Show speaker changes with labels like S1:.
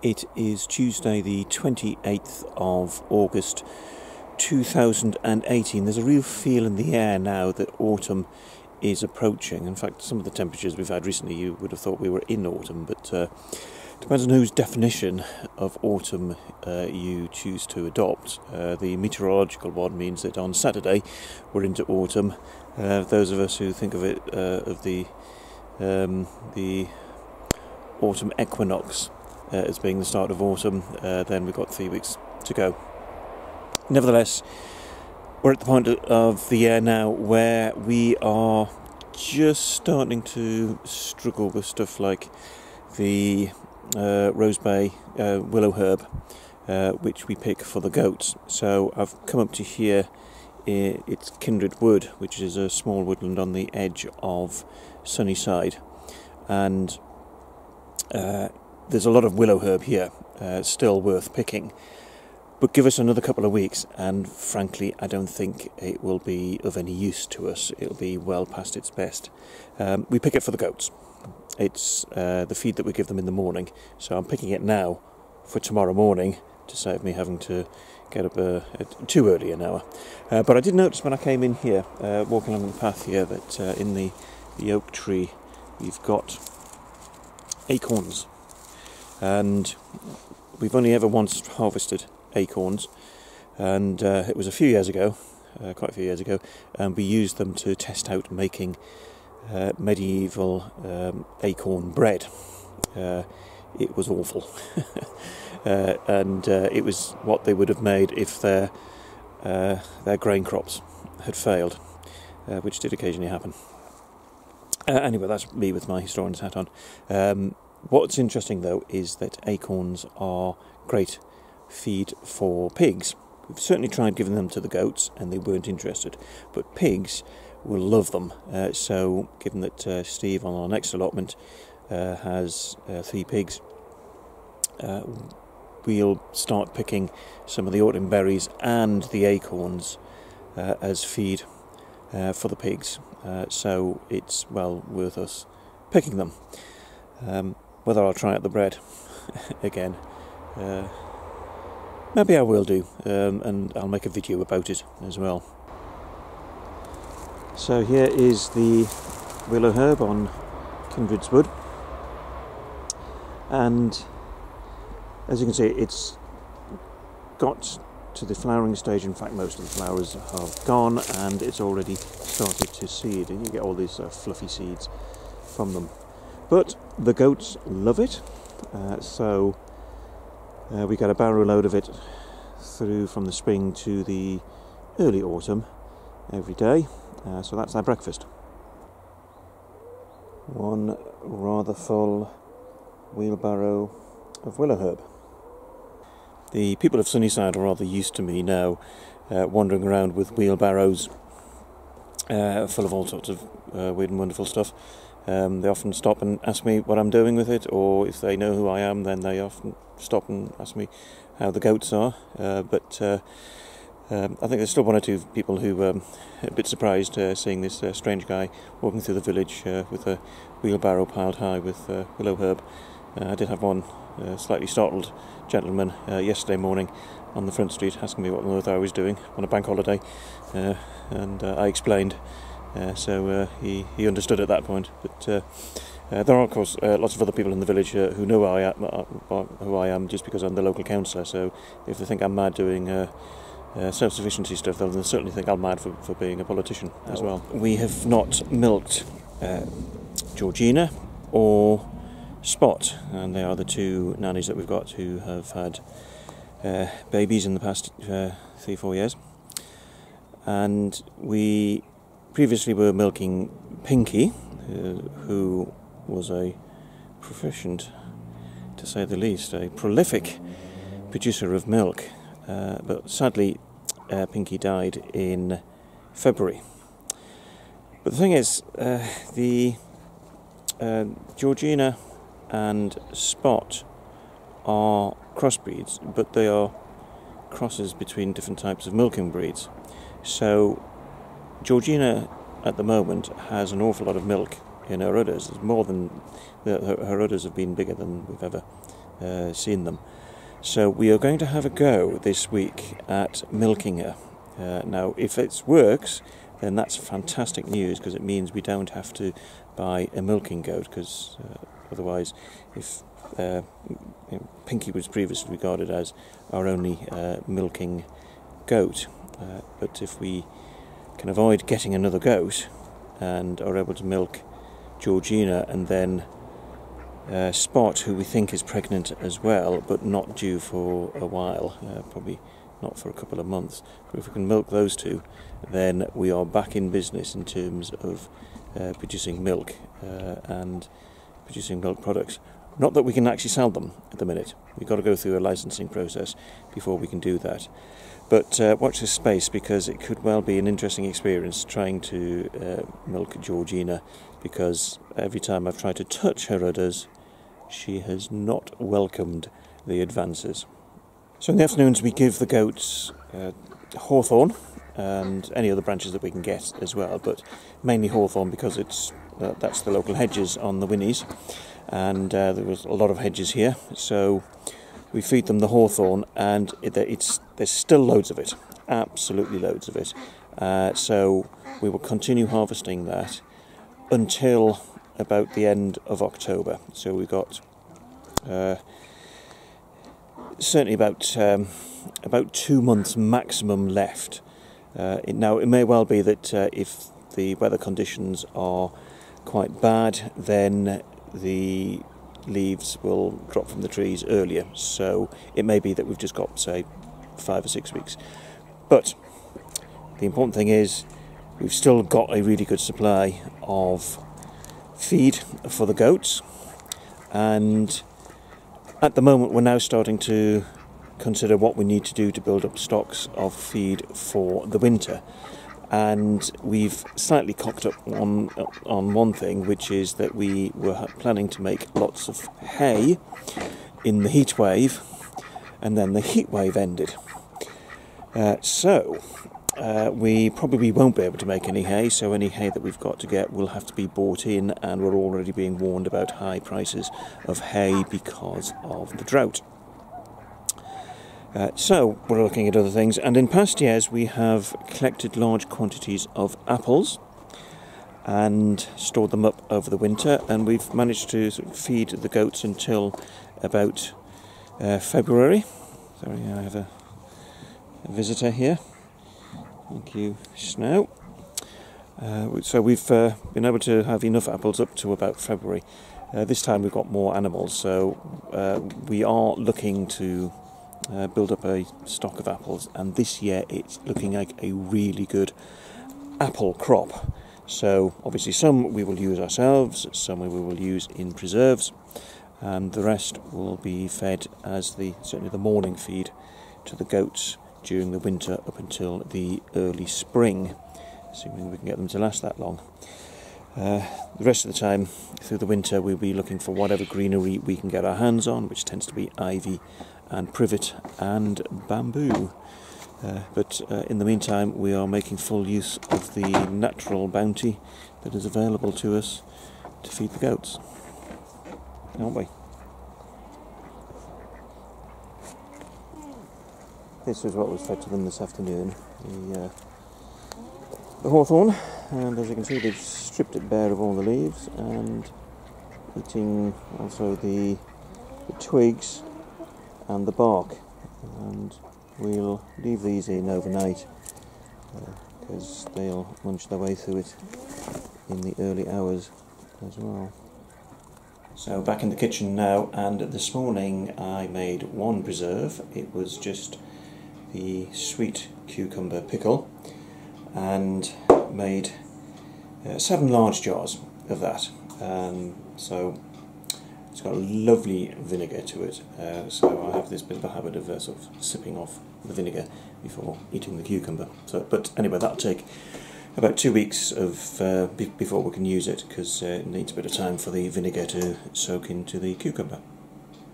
S1: It is Tuesday the 28th of August 2018. There's a real feel in the air now that autumn is approaching. In fact, some of the temperatures we've had recently, you would have thought we were in autumn, but depends on whose definition of autumn you choose to adopt. The meteorological one means that on Saturday we're into autumn. Those of us who think of it of the autumn equinox as being the start of autumn, then we've got 3 weeks to go. Nevertheless, we're at the point of the year now where we are just starting to struggle with stuff like the rosebay willowherb, which we pick for the goats. So I've come up to here. It's kindred wood, which is a small woodland on the edge of Sunnyside, and there's a lot of willowherb here, still worth picking. But give us another couple of weeks, and frankly, I don't think it will be of any use to us. It'll be well past its best. We pick it for the goats. It's the feed that we give them in the morning, so I'm picking it now for tomorrow morning to save me having to get up too early an hour. But I did notice when I came in here, walking along the path here, that in the oak tree we've got acorns. And we've only ever once harvested acorns, and it was a few years ago, quite a few years ago, and we used them to test out making medieval acorn bread. It was awful, and it was what they would have made if their grain crops had failed, which did occasionally happen. Anyway, that's me with my historian's hat on. What's interesting, though, is that acorns are great feed for pigs. We've certainly tried giving them to the goats, and they weren't interested. But pigs will love them. So, given that Steve on our next allotment has 3 pigs, we'll start picking some of the autumn berries and the acorns as feed for the pigs. So it's well worth us picking them. Whether I'll try out the bread again, maybe I will do, and I'll make a video about it as well. So here is the willowherb on Kindred's Wood, and as you can see, it's got to the flowering stage. In fact, most of the flowers have gone, and it's already started to seed, and you get all these fluffy seeds from them. But the goats love it, so we get a barrow load of it through from the spring to the early autumn every day, so that's our breakfast. One rather full wheelbarrow of willowherb. The people of Sunnyside are rather used to me now wandering around with wheelbarrows full of all sorts of weird and wonderful stuff. They often stop and ask me what I'm doing with it, or if they know who I am, then they often stop and ask me how the goats are. But I think there's still one or two people who are a bit surprised seeing this strange guy walking through the village with a wheelbarrow piled high with willowherb. I did have one slightly startled gentleman yesterday morning on the front street asking me what on earth I was doing on a bank holiday, and I explained. So he understood at that point. But there are, of course, lots of other people in the village who know who I am just because I'm the local councillor. So if they think I'm mad doing self-sufficiency stuff, they'll certainly think I'm mad for being a politician as well. We have not milked Georgina or Spot, and they are the 2 nannies that we've got who have had babies in the past 3-4 years. And we previously were milking Pinky, who was a proficient, to say the least, a prolific producer of milk. But sadly, Pinky died in February. But the thing is, the Georgina and Spot are crossbreeds, but they are crosses between different types of milking breeds. So Georgina at the moment has an awful lot of milk in her udders. It's more than her udders have been bigger than we've ever seen them. So we are going to have a go this week at milking her. Now, if it works, then that's fantastic news, because it means we don't have to buy a milking goat, because otherwise, if Pinky was previously regarded as our only milking goat, but if we can avoid getting another goat and are able to milk Georgina and then Spot, who we think is pregnant as well, but not due for a while, probably not for a couple of months. But if we can milk those two, then we are back in business in terms of producing milk and producing milk products. Not that we can actually sell them at the minute. We've got to go through a licensing process before we can do that. But watch this space, because it could well be an interesting experience trying to milk Georgina, because every time I've tried to touch her udders, she has not welcomed the advances. So in the afternoons we give the goats hawthorn and any other branches that we can get as well, but mainly hawthorn, because that's the local hedges on the Winnies, and there was a lot of hedges here, so we feed them the hawthorn, and there's still loads of it, absolutely loads of it. So we will continue harvesting that until about the end of October. So we've got certainly about 2 months maximum left. Now it may well be that if the weather conditions are quite bad, then the leaves will drop from the trees earlier, so it may be that we've just got, say, 5 or 6 weeks. But the important thing is we've still got a really good supply of feed for the goats, and at the moment we're now starting to consider what we need to do to build up stocks of feed for the winter. And we've slightly cocked up on one thing, which is that we were planning to make lots of hay in the heat wave, and then the heat wave ended. So we probably won't be able to make any hay, so any hay that we've got to get will have to be bought in, and we're already being warned about high prices of hay because of the drought. So we're looking at other things, and in past years we have collected large quantities of apples and stored them up over the winter, and we've managed to sort of feed the goats until about February. Sorry, I have a visitor here. Thank you, Snow. So we've been able to have enough apples up to about February. This time we've got more animals, so we are looking to build up a stock of apples, and this year it's looking like a really good apple crop. So obviously some we will use ourselves, some we will use in preserves, and the rest will be fed as certainly the morning feed to the goats during the winter up until the early spring, assuming we can get them to last that long. The rest of the time through the winter we'll be looking for whatever greenery we can get our hands on, which tends to be ivy and privet and bamboo. But in the meantime we are making full use of the natural bounty that is available to us to feed the goats, aren't we? This is what was fed to them this afternoon, the hawthorn, and as you can see they've stripped it bare of all the leaves and eating also the twigs and the bark, and we'll leave these in overnight because they'll munch their way through it in the early hours as well. So back in the kitchen now, and this morning I made one preserve. It was just the sweet cucumber pickle, and made 7 large jars of that. So it's got a lovely vinegar to it, so I have this bit of a habit of sort of sipping off the vinegar before eating the cucumber. But anyway, that'll take about 2 weeks before we can use it, because it needs a bit of time for the vinegar to soak into the cucumber.